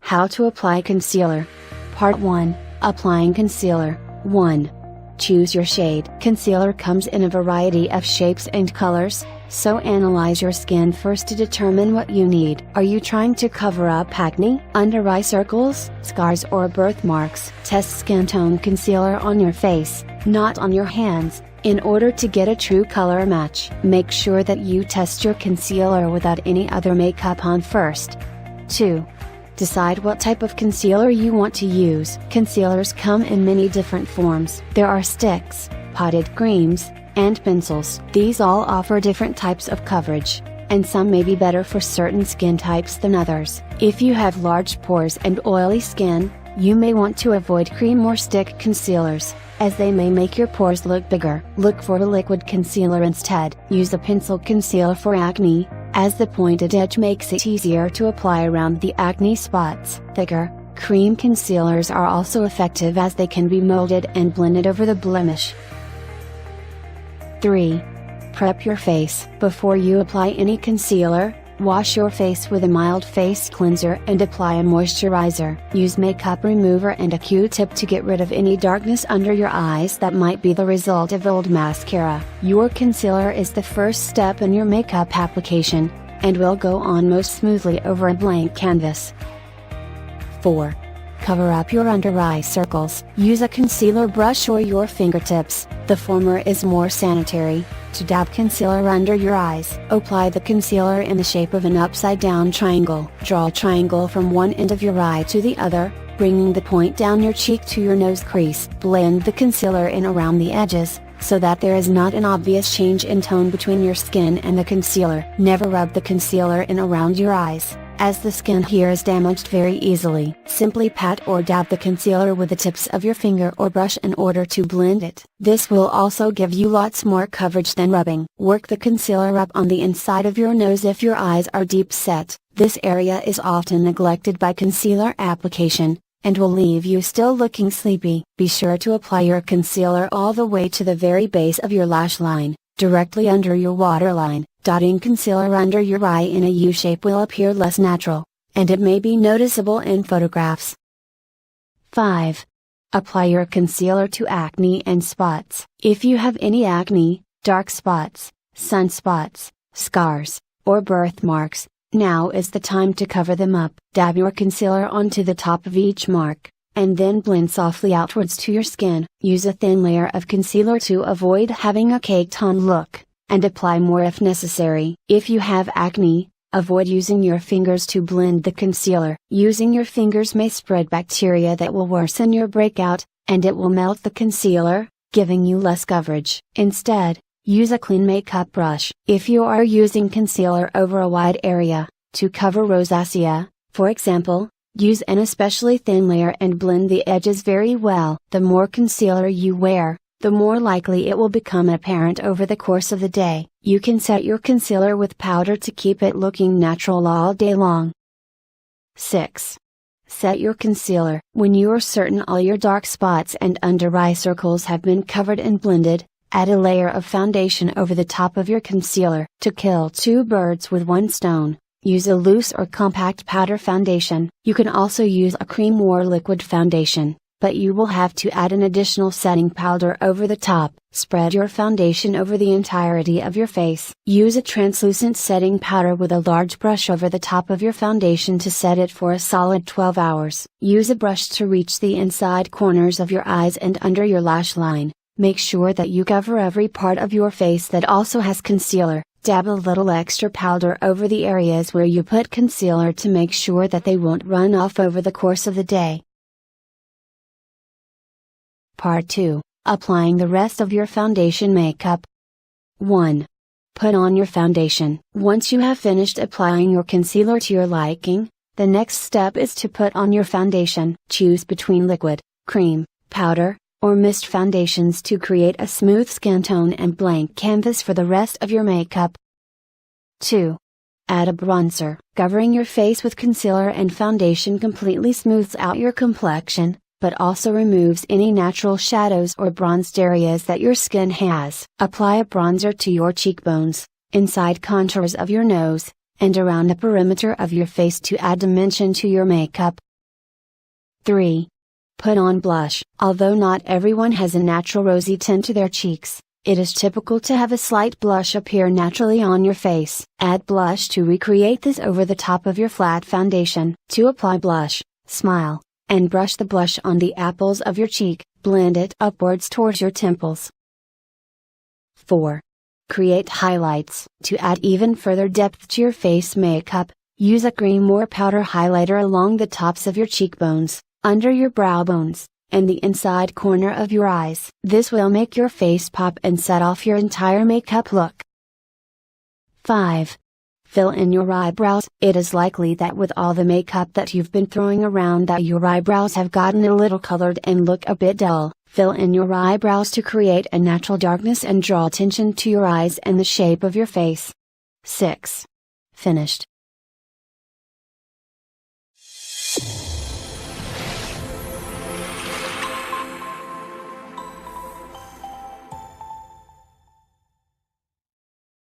How to apply concealer. Part 1, Applying concealer. 1. Choose your shade. Concealer comes in a variety of shapes and colors, so analyze your skin first to determine what you need. Are you trying to cover up acne, under eye circles, scars or birthmarks? Test skin tone concealer on your face, not on your hands, in order to get a true color match. Make sure that you test your concealer without any other makeup on first. 2. Decide what type of concealer you want to use. Concealers come in many different forms. There are sticks, potted creams, and pencils. These all offer different types of coverage, and some may be better for certain skin types than others. If you have large pores and oily skin, you may want to avoid cream or stick concealers, as they may make your pores look bigger. Look for a liquid concealer instead. Use a pencil concealer for acne, as the pointed edge makes it easier to apply around the acne spots. Thicker, cream concealers are also effective as they can be molded and blended over the blemish. 3. Prep your face. Before you apply any concealer, wash your face with a mild face cleanser and apply a moisturizer. Use makeup remover and a Q-tip to get rid of any darkness under your eyes that might be the result of old mascara. Your concealer is the first step in your makeup application, and will go on most smoothly over a blank canvas. 4. Cover up your under eye circles. Use a concealer brush or your fingertips, the former is more sanitary, to dab concealer under your eyes. Apply the concealer in the shape of an upside down triangle. Draw a triangle from one end of your eye to the other, bringing the point down your cheek to your nose crease. Blend the concealer in around the edges, so that there is not an obvious change in tone between your skin and the concealer. Never rub the concealer in around your eyes, as the skin here is damaged very easily. Simply pat or dab the concealer with the tips of your finger or brush in order to blend it. This will also give you lots more coverage than rubbing. Work the concealer up on the inside of your nose if your eyes are deep set. This area is often neglected by concealer application, and will leave you still looking sleepy. Be sure to apply your concealer all the way to the very base of your lash line, directly under your waterline. Dotting concealer under your eye in a U shape will appear less natural, and it may be noticeable in photographs. 5. Apply your concealer to acne and spots. If you have any acne, dark spots, sunspots, scars, or birthmarks, now is the time to cover them up. Dab your concealer onto the top of each mark, and then blend softly outwards to your skin. Use a thin layer of concealer to avoid having a caked-on look, and apply more if necessary. If you have acne, avoid using your fingers to blend the concealer. Using your fingers may spread bacteria that will worsen your breakout, and it will melt the concealer, giving you less coverage. Instead, use a clean makeup brush. If you are using concealer over a wide area, to cover rosacea, for example, use an especially thin layer and blend the edges very well. The more concealer you wear, the more likely it will become apparent over the course of the day. You can set your concealer with powder to keep it looking natural all day long. 6. Set your concealer. When you are certain all your dark spots and under eye circles have been covered and blended, add a layer of foundation over the top of your concealer. To kill two birds with one stone, use a loose or compact powder foundation. You can also use a cream or liquid foundation, but you will have to add an additional setting powder over the top. Spread your foundation over the entirety of your face. Use a translucent setting powder with a large brush over the top of your foundation to set it for a solid 12 hours. Use a brush to reach the inside corners of your eyes and under your lash line. Make sure that you cover every part of your face that also has concealer. Dab a little extra powder over the areas where you put concealer to make sure that they won't run off over the course of the day. Part 2, Applying the rest of your foundation makeup. 1. Put on your foundation. Once you have finished applying your concealer to your liking, the next step is to put on your foundation. Choose between liquid, cream, powder, or mist foundations to create a smooth skin tone and blank canvas for the rest of your makeup. 2. Add a bronzer. Covering your face with concealer and foundation completely smooths out your complexion, but also removes any natural shadows or bronzed areas that your skin has. Apply a bronzer to your cheekbones, inside contours of your nose, and around the perimeter of your face to add dimension to your makeup. 3. Put on blush. Although not everyone has a natural rosy tint to their cheeks, it is typical to have a slight blush appear naturally on your face. Add blush to recreate this over the top of your flat foundation. To apply blush, smile, and brush the blush on the apples of your cheek, blend it upwards towards your temples. 4. Create highlights. To add even further depth to your face makeup, use a cream or powder highlighter along the tops of your cheekbones, under your brow bones, and the inside corner of your eyes. This will make your face pop and set off your entire makeup look. 5. Fill in your eyebrows. It is likely that with all the makeup that you've been throwing around that your eyebrows have gotten a little colored and look a bit dull. Fill in your eyebrows to create a natural darkness and draw attention to your eyes and the shape of your face. 6. Finished.